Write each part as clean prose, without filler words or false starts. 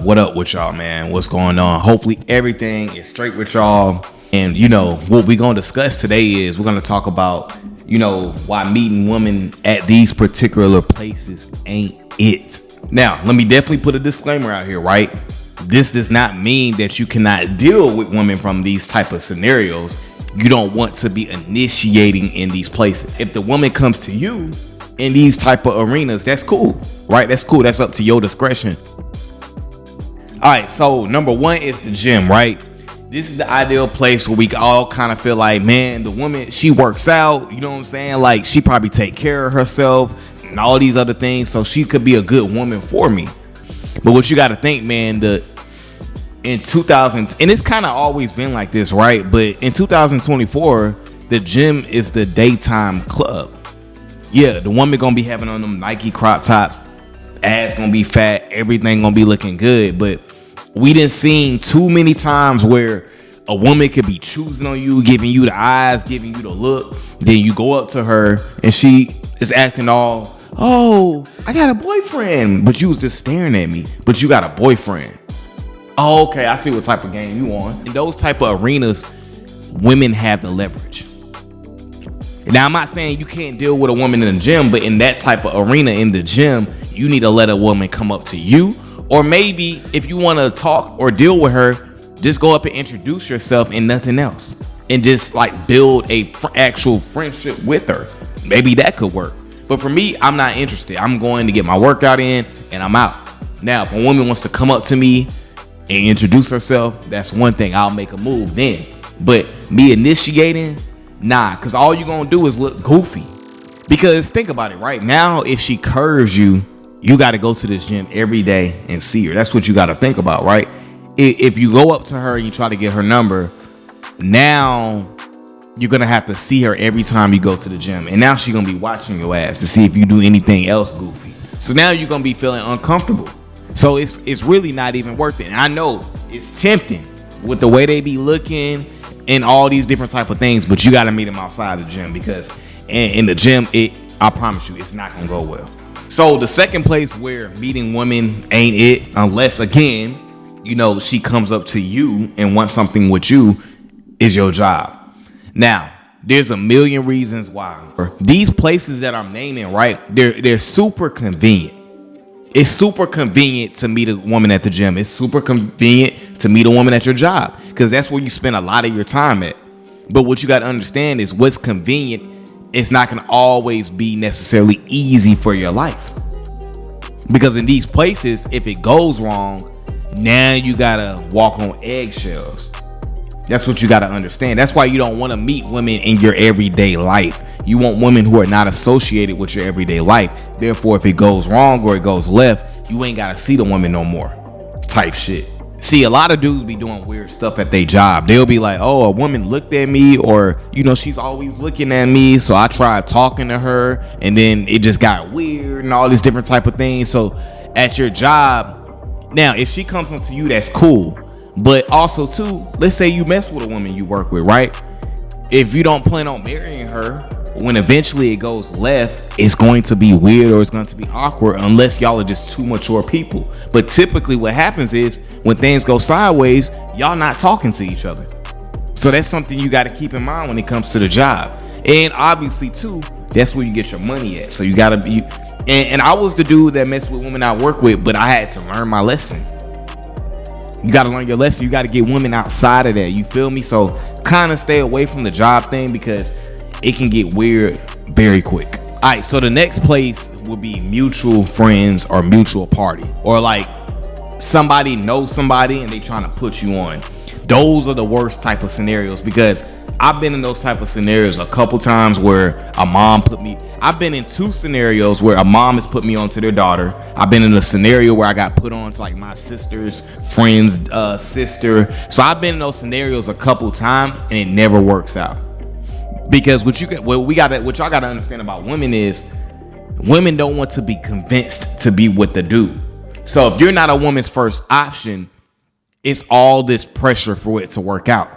What up with y'all, man? What's going on? Hopefully everything is straight with y'all. And what we're gonna discuss today is we're gonna talk about why meeting women at these particular places ain't it. Now, let me definitely put a disclaimer out here, right? This does not mean that you cannot deal with women from these type of scenarios. You don't want to be initiating in these places. If the woman comes to you in these type of arenas, that's cool, right? That's cool. That's up to your discretion. All right, so number one is the gym, right? This is the ideal place where we all kind of feel like, man, the woman, she works out, you know what I'm saying? Like, she probably take care of herself and all these other things, so she could be a good woman for me. But what you got to think, man, in 2000, and it's kind of always been like this, right? But in 2024, the gym is the daytime club. Yeah, the woman gonna be having on them Nike crop tops, ass gonna be fat, everything gonna be looking good. But we done seen too many times where a woman could be choosing on you, giving you the eyes, giving you the look. Then you go up to her and she is acting all, oh, I got a boyfriend. But you was just staring at me, but you got a boyfriend. Oh, okay, I see what type of game you on. In those type of arenas, women have the leverage. Now, I'm not saying you can't deal with a woman in the gym, but in that type of arena in the gym, you need to let a woman come up to you. Or maybe if you want to talk or deal with her, just go up and introduce yourself and nothing else. And just like build a actual friendship with her. Maybe that could work. But for me, I'm not interested. I'm going to get my workout in and I'm out. Now, if a woman wants to come up to me and introduce herself, that's one thing. I'll make a move then. But me initiating, nah, because all you're going to do is look goofy. Because think about it, right? Now, if she curves you, you got to go to this gym every day and see her. That's what you got to think about, right? If you go up to her and you try to get her number, now you're going to have to see her every time you go to the gym. And now she's going to be watching your ass to see if you do anything else goofy. So now you're going to be feeling uncomfortable. So it's really not even worth it. And I know it's tempting with the way they be looking and all these different type of things, but you got to meet them outside the gym because in the gym, I promise you, it's not going to go well. So the second place where meeting women ain't it, unless again, she comes up to you and wants something with you, is your job. Now, there's a million reasons why. These places that I'm naming, right, they're super convenient. It's super convenient to meet a woman at the gym. It's super convenient to meet a woman at your job because that's where you spend a lot of your time at. But what you got to understand is what's convenient, it's not going to always be necessarily easy for your life. Because in these places, if it goes wrong, now you got to walk on eggshells. That's what you got to understand. That's why you don't want to meet women in your everyday life. You want women who are not associated with your everyday life. Therefore, if it goes wrong or it goes left, you ain't got to see the woman no more type shit. See, a lot of dudes be doing weird stuff at their job. They'll be like, oh, a woman looked at me or, she's always looking at me. So I tried talking to her and then it just got weird and all these different type of things. So at your job, now, if she comes up to you, that's cool. But also, too, let's say you mess with a woman you work with, right? If you don't plan on marrying her, when eventually it goes left, it's going to be weird or it's going to be awkward unless y'all are just two mature people. But typically what happens is when things go sideways, y'all not talking to each other. So that's something you got to keep in mind when it comes to the job. And obviously, too, that's where you get your money at. So you got to be... And I was the dude that messed with women I work with, but I had to learn my lesson. You got to learn your lesson. You got to get women outside of that. You feel me? So kind of stay away from the job thing because it can get weird very quick. All right, so the next place would be mutual friends or mutual party, or like somebody knows somebody and they trying to put you on. Those are the worst type of scenarios because I've been in those type of scenarios a couple times where a mom I've been in two scenarios where a mom has put me on to their daughter. I've been in a scenario where I got put on to like my sister's friend's sister. So I've been in those scenarios a couple times and it never works out. Because what y'all gotta understand about women is women don't want to be convinced to be with the dude. So if you're not a woman's first option, it's all this pressure for it to work out.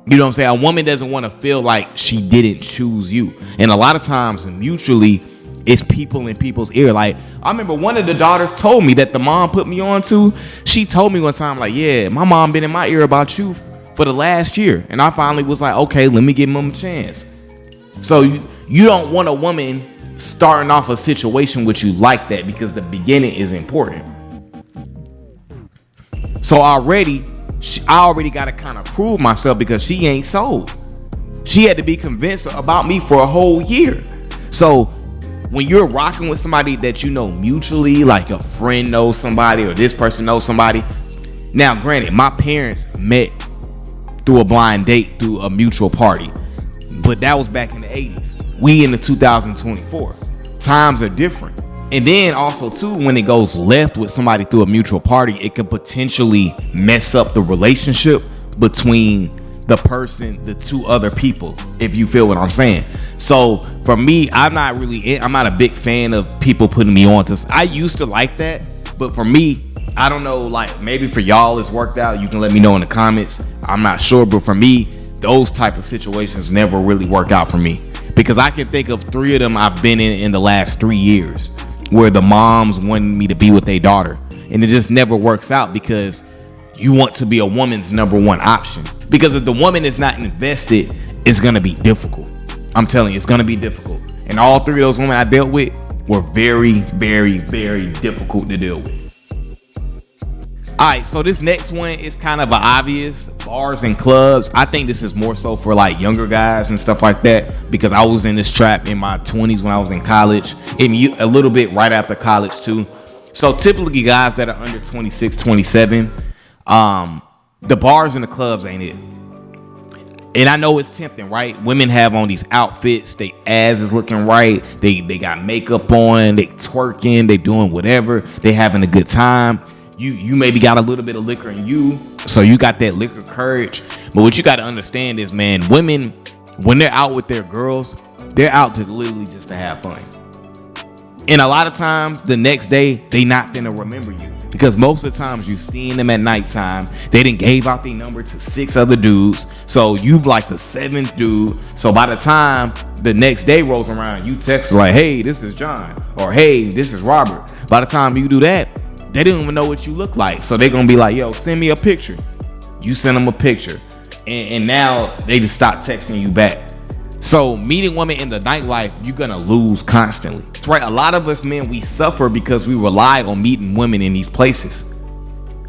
You know what I'm saying? A woman doesn't want to feel like she didn't choose you. And a lot of times mutually, It's people in people's ear. Like, I remember one of the daughters told me that the mom put me on to. She told me one time, like, yeah, my mom been in my ear about you for the last year. And I finally was like, okay, let me give him a chance. So you don't want a woman starting off a situation with you like that, because the beginning is important. So I already got to kind of prove myself, because she ain't sold. She had to be convinced about me for a whole year. So when you're rocking with somebody that you know mutually, like a friend knows somebody or this person knows somebody. Now, granted, my parents met through a blind date through a mutual party, but that was back in the 80s. We in the 2024. Times are different. And then also too, when it goes left with somebody through a mutual party, it could potentially mess up the relationship between the person, the two other people, if you feel what I'm saying. So for me, I'm not a big fan of people putting me on to. I used to like that, but for me, I don't know, like maybe for y'all it's worked out. You can let me know in the comments. I'm not sure, but for me, those type of situations never really work out for me, because I can think of 3 of them I've been in the last 3 years, where the moms wanted me to be with their daughter, and it just never works out, because you want to be a woman's number one option. Because if the woman is not invested, it's going to be difficult. I'm telling you, it's going to be difficult. And all 3 of those women I dealt with were very, very, very difficult to deal with. All right, so this next one is kind of an obvious. Bars and clubs. I think this is more so for like younger guys and stuff like that, because I was in this trap in my 20s when I was in college, and a little bit right after college too. So typically guys that are under 26, 27, the bars and the clubs ain't it. And I know it's tempting, right? Women have on these outfits, they ass is looking right, they got makeup on, they twerking, they doing whatever, they having a good time. You maybe got a little bit of liquor in you, so you got that liquor courage. But what you got to understand is, man, women, when they're out with their girls, they're out to literally just to have fun. And a lot of times the next day, they not gonna remember you, because most of the times you've seen them at nighttime. They done gave out their number to 6 other dudes, so you like the 7th dude. So by the time the next day rolls around, you text like, hey, this is John, or hey, this is Robert. By the time you do that, they didn't even know what you look like. So they're gonna be like, yo, send me a picture. You send them a picture, and now they just stop texting you back. So meeting women in the nightlife, you're gonna lose constantly. That's right. A lot of us men, we suffer because we rely on meeting women in these places.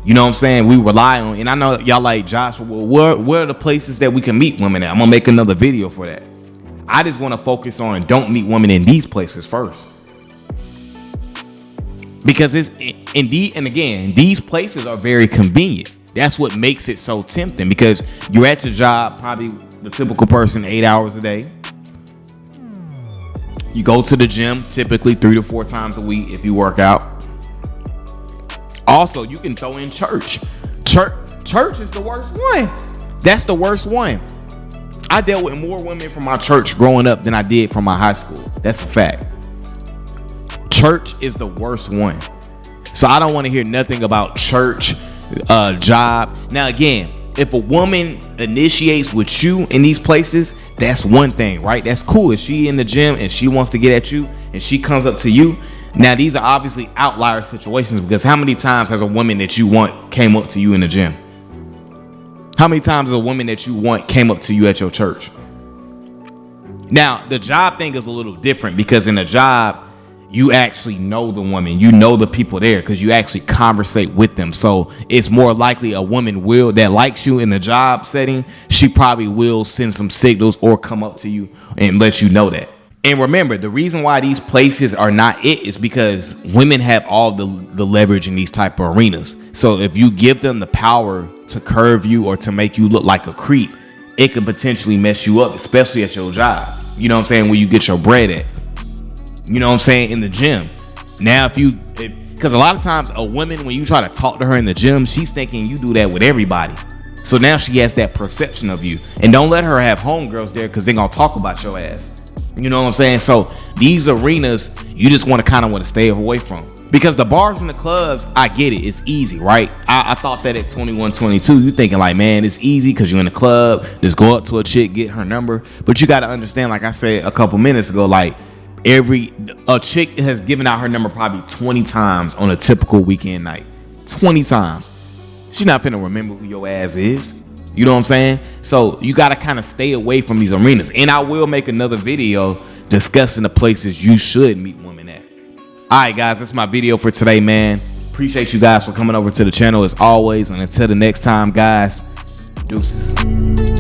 You know what I'm saying? We rely on, and I know y'all like, Josh, well, where are the places that we can meet women at? I'm gonna make another video for that. I just want to focus on don't meet women in these places first. Because it's indeed, and again, these places are very convenient. That's what makes it so tempting, because you're at your job, probably the typical person 8 hours a day. You go to the gym typically 3 to 4 times a week if you work out. Also, you can throw in church. Church is the worst one. That's the worst one. I dealt with more women from my church growing up than I did from my high school. That's a fact. Church is the worst one. So I don't want to hear nothing about church, job. Now again, if a woman initiates with you in these places, that's one thing, right? That's cool. If she in the gym and she wants to get at you and she comes up to you. Now these are obviously outlier situations, because how many times has a woman that you want came up to you in the gym? How many times has a woman that you want came up to you at your church? Now the job thing is a little different, because in a job, you actually know the woman, you know the people there, because you actually conversate with them. So it's more likely a woman that likes you in the job setting, she probably will send some signals or come up to you and let you know that. And remember, the reason why these places are not it is because women have all the leverage in these type of arenas. So if you give them the power to curve you or to make you look like a creep, it can potentially mess you up, especially at your job. You know what I'm saying? Where you get your bread at. You know what I'm saying? In the gym. Now, because a lot of times a woman, when you try to talk to her in the gym, she's thinking you do that with everybody. So now she has that perception of you. And don't let her have homegirls there, because they're going to talk about your ass. You know what I'm saying? So these arenas, you just want to stay away from. Because the bars and the clubs, I get it. It's easy, right? I thought that at 21, 22, you thinking like, man, it's easy because you're in the club. Just go up to a chick, get her number. But you got to understand, like I said a couple minutes ago, like, A chick has given out her number probably 20 times on a typical weekend night. 20 times. She's not finna remember who your ass is. You know what I'm saying? So you gotta kind of stay away from these arenas. And I will make another video discussing the places you should meet women at. All right, guys, that's my video for today, man. Appreciate you guys for coming over to the channel as always. And until the next time, guys, deuces.